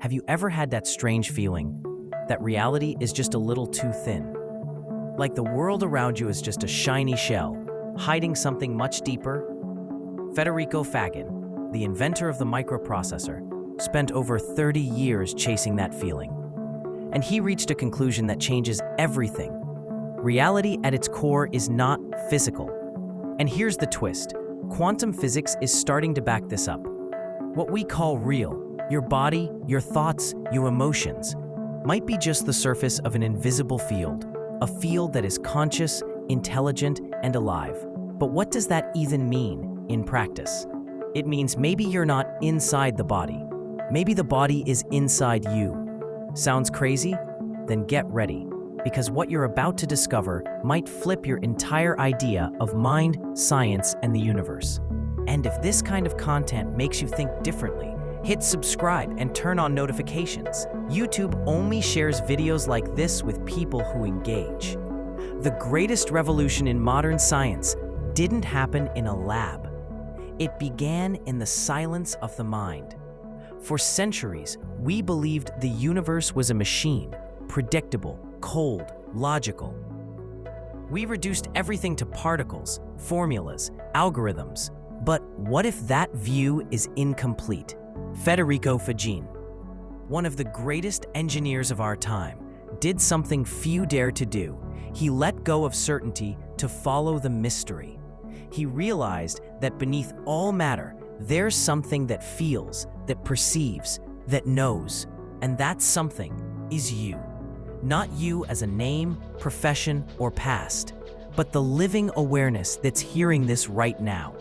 Have you ever had that strange feeling that reality is just a little too thin? Like the world around you is just a shiny shell, hiding something much deeper? Federico Faggin, the inventor of the microprocessor, spent over 30 years chasing that feeling. And he reached a conclusion that changes everything. Reality at its core is not physical. And here's the twist. Quantum physics is starting to back this up. What we call real, your body, your thoughts, your emotions, might be just the surface of an invisible field, a field that is conscious, intelligent, and alive. But what does that even mean in practice? It means maybe you're not inside the body. Maybe the body is inside you. Sounds crazy? Then get ready, because what you're about to discover might flip your entire idea of mind, science, and the universe. And if this kind of content makes you think differently, hit subscribe and turn on notifications. YouTube only shares videos like this with people who engage. The greatest revolution in modern science didn't happen in a lab. It began in the silence of the mind. For centuries, we believed the universe was a machine, predictable, cold, logical. We reduced everything to particles, formulas, algorithms. But what if that view is incomplete? Federico Faggin, one of the greatest engineers of our time, did something few dare to do. He let go of certainty to follow the mystery. He realized that beneath all matter, there's something that feels, that perceives, that knows. And that something is you. Not you as a name, profession, or past, but the living awareness that's hearing this right now.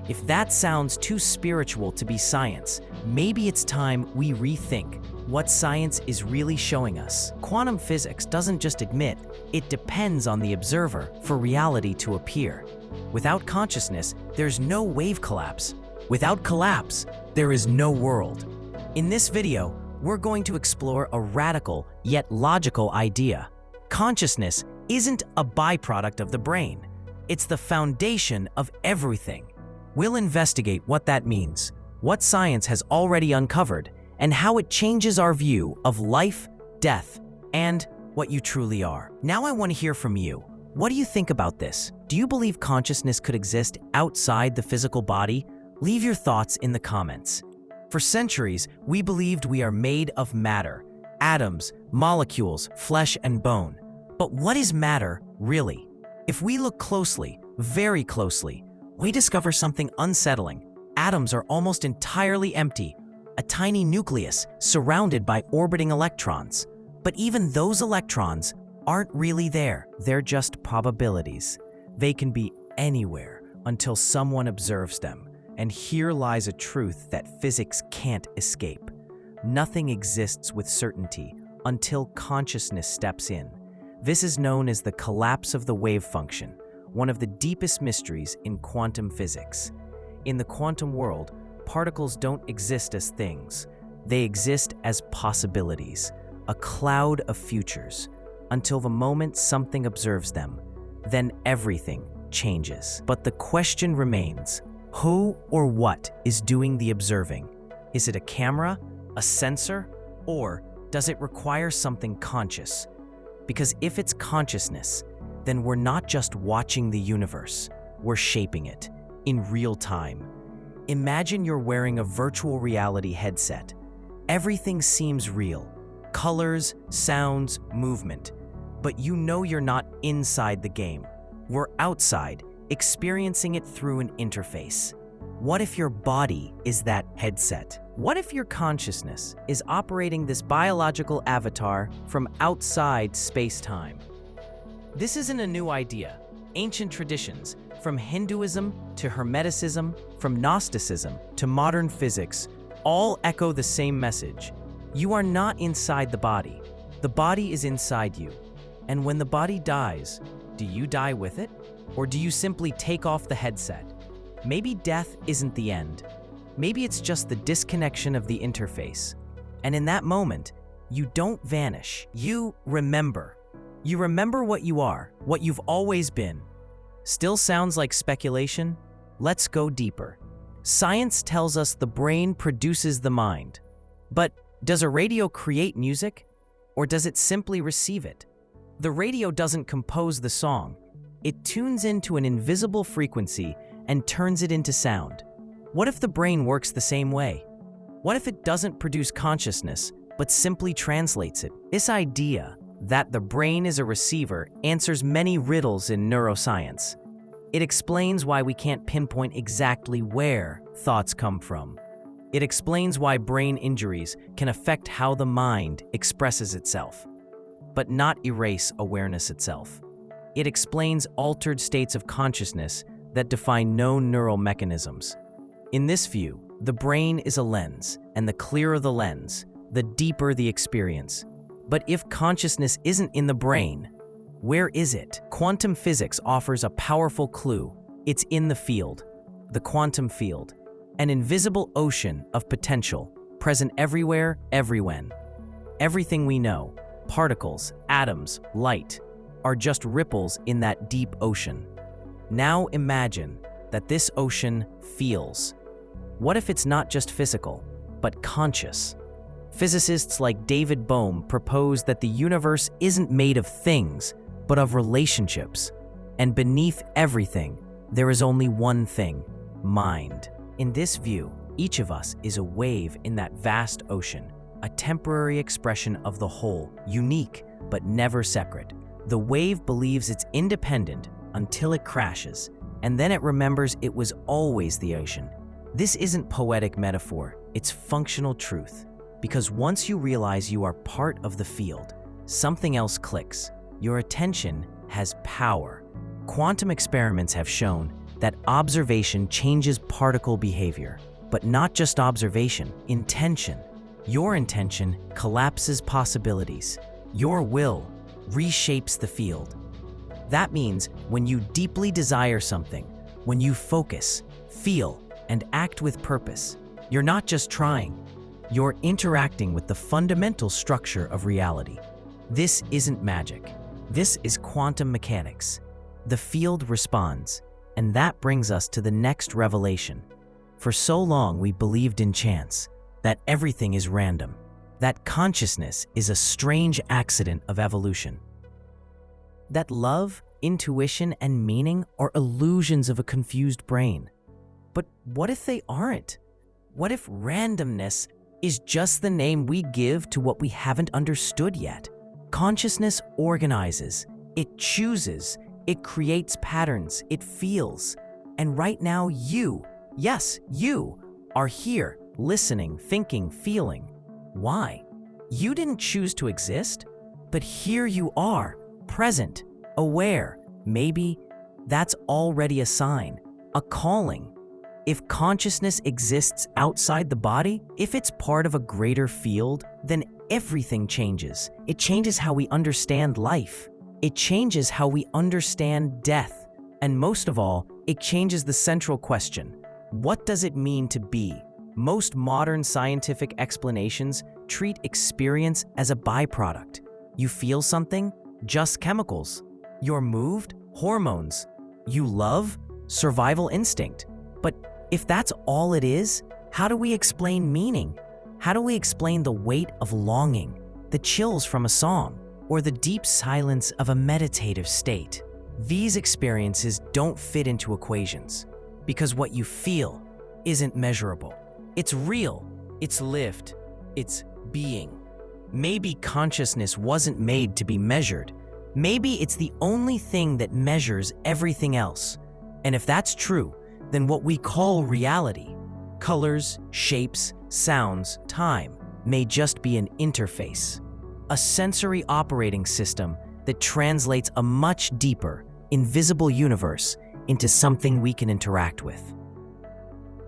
If that sounds too spiritual to be science, maybe it's time we rethink what science is really showing us. Quantum physics doesn't just admit, it depends on the observer for reality to appear. Without consciousness, there's no wave collapse. Without collapse, there is no world. In this video, we're going to explore a radical yet logical idea. Consciousness isn't a byproduct of the brain. It's the foundation of everything. We'll investigate what that means, what science has already uncovered, and how it changes our view of life, death, and what you truly are. Now I want to hear from you. What do you think about this? Do you believe consciousness could exist outside the physical body? Leave your thoughts in the comments. For centuries, we believed we are made of matter, atoms, molecules, flesh, and bone. But what is matter, really? If we look closely, very closely, we discover something unsettling. Atoms are almost entirely empty, a tiny nucleus surrounded by orbiting electrons. But even those electrons aren't really there. They're just probabilities. They can be anywhere until someone observes them. And here lies a truth that physics can't escape. Nothing exists with certainty until consciousness steps in. This is known as the collapse of the wave function, one of the deepest mysteries in quantum physics. In the quantum world, particles don't exist as things. They exist as possibilities, a cloud of futures, until the moment something observes them. Then everything changes. But the question remains, who or what is doing the observing? Is it a camera, a sensor, or does it require something conscious? Because if it's consciousness, then we're not just watching the universe, we're shaping it in real time. Imagine you're wearing a virtual reality headset. Everything seems real, colors, sounds, movement, but you know you're not inside the game. We're outside, experiencing it through an interface. What if your body is that headset? What if your consciousness is operating this biological avatar from outside space-time? This isn't a new idea. Ancient traditions, from Hinduism to Hermeticism, from Gnosticism to modern physics, all echo the same message. You are not inside the body. The body is inside you. And when the body dies, do you die with it? Or do you simply take off the headset? Maybe death isn't the end. Maybe it's just the disconnection of the interface. And in that moment, you don't vanish. You remember. You remember what you are, what you've always been. Still sounds like speculation? Let's go deeper. Science tells us the brain produces the mind. But Does a radio create music, or does it simply receive it? The radio doesn't compose the song. It tunes into an invisible frequency and turns it into sound. What if the brain works the same way? What if it doesn't produce consciousness, but simply translates it? This idea that the brain is a receiver answers many riddles in neuroscience. It explains why we can't pinpoint exactly where thoughts come from. It explains why brain injuries can affect how the mind expresses itself, but not erase awareness itself. It explains altered states of consciousness that defy known neural mechanisms. In this view, the brain is a lens, and the clearer the lens, the deeper the experience. But if consciousness isn't in the brain, where is it? Quantum physics offers a powerful clue. It's in the field, the quantum field, an invisible ocean of potential, present everywhere, everywhen. Everything we know, particles, atoms, light, are just ripples in that deep ocean. Now imagine that this ocean feels. What if it's not just physical, but conscious? Physicists like David Bohm propose that the universe isn't made of things, but of relationships. And beneath everything, there is only one thing: mind. In this view, each of us is a wave in that vast ocean, a temporary expression of the whole, unique but never separate. The wave believes it's independent until it crashes, and then it remembers it was always the ocean. This isn't poetic metaphor, it's functional truth. Because once you realize you are part of the field, something else clicks. Your attention has power. Quantum experiments have shown that observation changes particle behavior, but not just observation, intention. Your intention collapses possibilities. Your will reshapes the field. That means when you deeply desire something, when you focus, feel, and act with purpose, you're not just trying, you're interacting with the fundamental structure of reality. This isn't magic. This is quantum mechanics. The field responds, and that brings us to the next revelation. For so long we believed in chance, that everything is random, that consciousness is a strange accident of evolution, that love, intuition, and meaning are illusions of a confused brain. But what if they aren't? What if randomness is just the name we give to what we haven't understood yet? Consciousness organizes, it chooses, it creates patterns, it feels. And right now you, yes, you, are here, listening, thinking, feeling. Why? You didn't choose to exist, but here you are, present, aware. Maybe that's already a sign, a calling. If consciousness exists outside the body, if it's part of a greater field, then everything changes. It changes how we understand life. It changes how we understand death. And most of all, it changes the central question: what does it mean to be? Most modern scientific explanations treat experience as a byproduct. You feel something? Just chemicals. You're moved? Hormones. You love? Survival instinct. But if that's all it is, how do we explain meaning? How do we explain the weight of longing, the chills from a song, or the deep silence of a meditative state? These experiences don't fit into equations, because what you feel isn't measurable. It's real, it's lived, it's being. Maybe consciousness wasn't made to be measured. Maybe it's the only thing that measures everything else. And if that's true, then what we call reality, colors, shapes, sounds, time, may just be an interface, a sensory operating system that translates a much deeper, invisible universe into something we can interact with.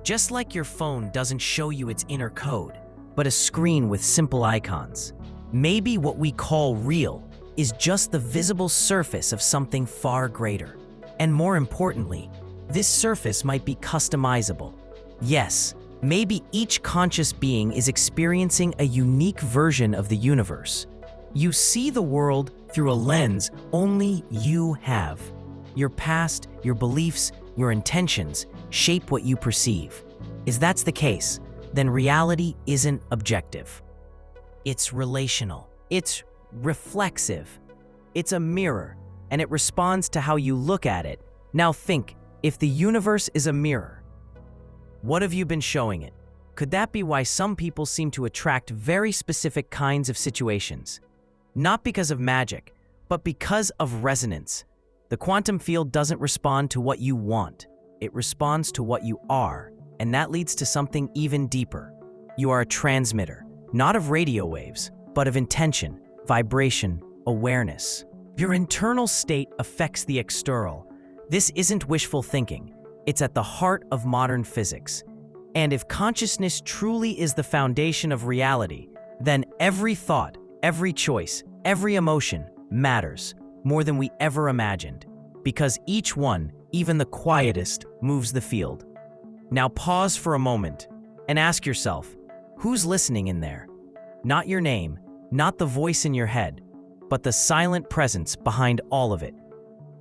Just like your phone doesn't show you its inner code, but a screen with simple icons, maybe what we call real is just the visible surface of something far greater. And more importantly, this surface might be customizable. Yes, maybe each conscious being is experiencing a unique version of the universe. You see the world through a lens only you have. Your past, your beliefs, your intentions shape what you perceive. If that's the case, then reality isn't objective. It's relational. It's reflexive. It's a mirror, and it responds to how you look at it. Now think, if the universe is a mirror, what have you been showing it? Could that be why some people seem to attract very specific kinds of situations? Not because of magic, but because of resonance. The quantum field doesn't respond to what you want. It responds to what you are, and that leads to something even deeper. You are a transmitter, not of radio waves, but of intention, vibration, awareness. Your internal state affects the external. This isn't wishful thinking. It's at the heart of modern physics. And if consciousness truly is the foundation of reality, then every thought, every choice, every emotion matters more than we ever imagined, because each one, even the quietest, moves the field. Now pause for a moment and ask yourself, who's listening in there? Not your name, not the voice in your head, but the silent presence behind all of it.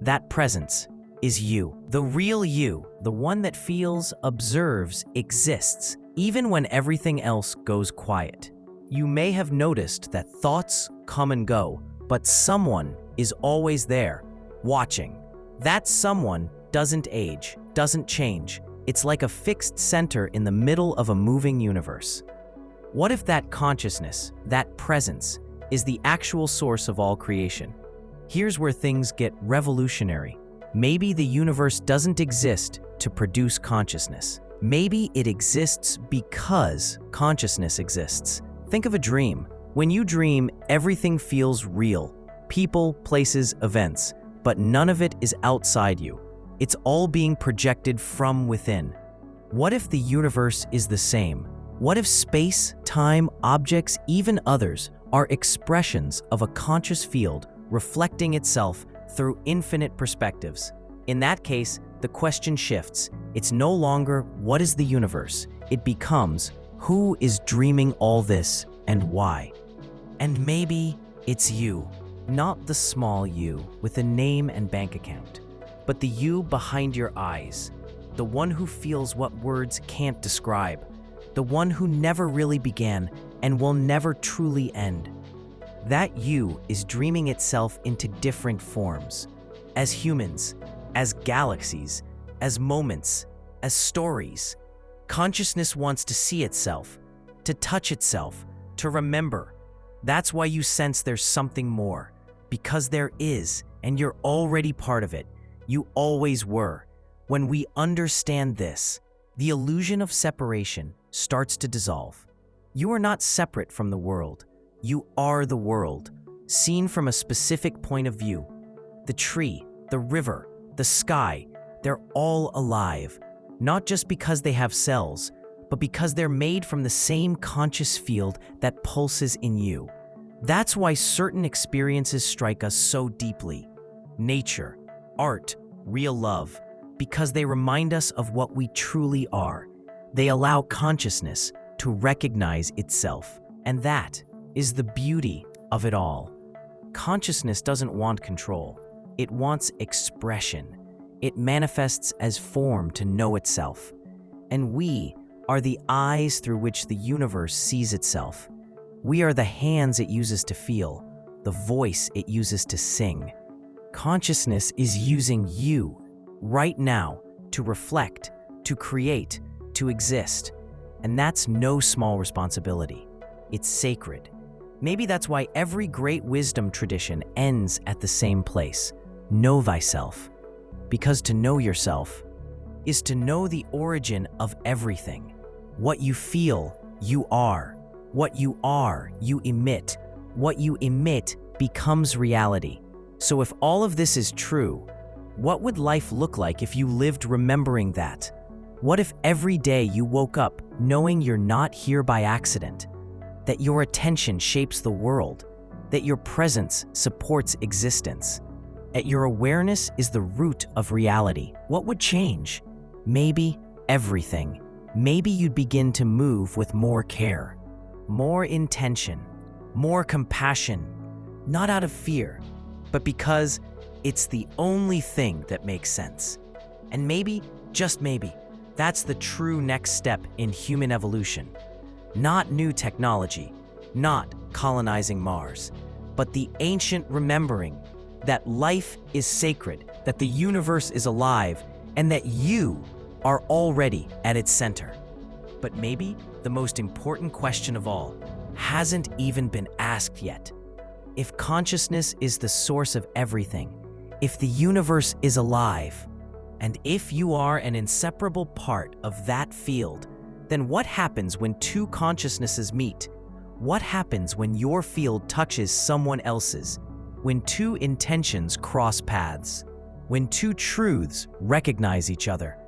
That presence is you. The real you, the one that feels, observes, exists, even when everything else goes quiet. You may have noticed that thoughts come and go, but someone is always there, watching. That someone doesn't age, doesn't change. It's like a fixed center in the middle of a moving universe. What if that consciousness, that presence, is the actual source of all creation? Here's where things get revolutionary. Maybe the universe doesn't exist to produce consciousness. Maybe it exists because consciousness exists. Think of a dream. When you dream, everything feels real. People, places, events, but none of it is outside you. It's all being projected from within. What if the universe is the same? What if space, time, objects, even others, are expressions of a conscious field reflecting itself through infinite perspectives? In that case, the question shifts. It's no longer what is the universe? It becomes who is dreaming all this and why? And maybe it's you, not the small you with a name and bank account, but the you behind your eyes, the one who feels what words can't describe, the one who never really began and will never truly end. That you is dreaming itself into different forms, as humans, as galaxies, as moments, as stories. Consciousness wants to see itself, to touch itself, to remember. That's why you sense there's something more, because there is, and you're already part of it. You always were. When we understand this, the illusion of separation starts to dissolve. You are not separate from the world. You are the world, seen from a specific point of view. The tree, the river, the sky, they're all alive, not just because they have cells, but because they're made from the same conscious field that pulses in you. That's why certain experiences strike us so deeply. Nature, art, real love, because they remind us of what we truly are. They allow consciousness to recognize itself, and that is the beauty of it all. Consciousness doesn't want control. It wants expression. It manifests as form to know itself. And we are the eyes through which the universe sees itself. We are the hands it uses to feel, the voice it uses to sing. Consciousness is using you right now to reflect, to create, to exist. And that's no small responsibility. It's sacred. Maybe that's why every great wisdom tradition ends at the same place. Know thyself. Because to know yourself is to know the origin of everything. What you feel, you are. What you are, you emit. What you emit becomes reality. So if all of this is true, what would life look like if you lived remembering that? What if every day you woke up knowing you're not here by accident? That your attention shapes the world, that your presence supports existence, that your awareness is the root of reality? What would change? Maybe everything. Maybe you'd begin to move with more care, more intention, more compassion, not out of fear, but because it's the only thing that makes sense. And maybe, just maybe, that's the true next step in human evolution. Not new technology, not colonizing Mars, but the ancient remembering that life is sacred, that the universe is alive, and that you are already at its center. But maybe the most important question of all hasn't even been asked yet. If consciousness is the source of everything, if the universe is alive, and if you are an inseparable part of that field, then what happens when two consciousnesses meet? What happens when your field touches someone else's? When two intentions cross paths? When two truths recognize each other?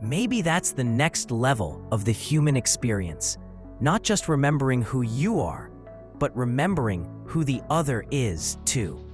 Maybe that's the next level of the human experience. Not just remembering who you are, but remembering who the other is too.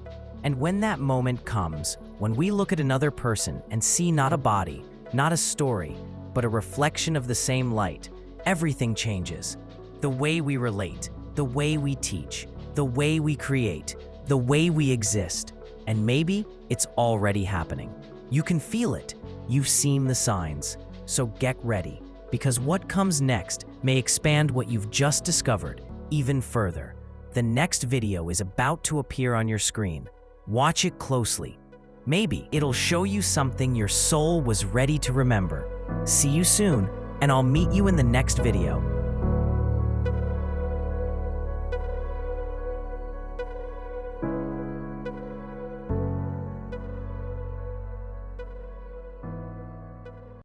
And when that moment comes, when we look at another person and see not a body, not a story, but a reflection of the same light, everything changes. The way we relate, the way we teach, the way we create, the way we exist. And maybe it's already happening. You can feel it. You've seen the signs. So get ready, because what comes next may expand what you've just discovered even further. The next video is about to appear on your screen. Watch it closely. Maybe it'll show you something your soul was ready to remember. See you soon, and I'll meet you in the next video.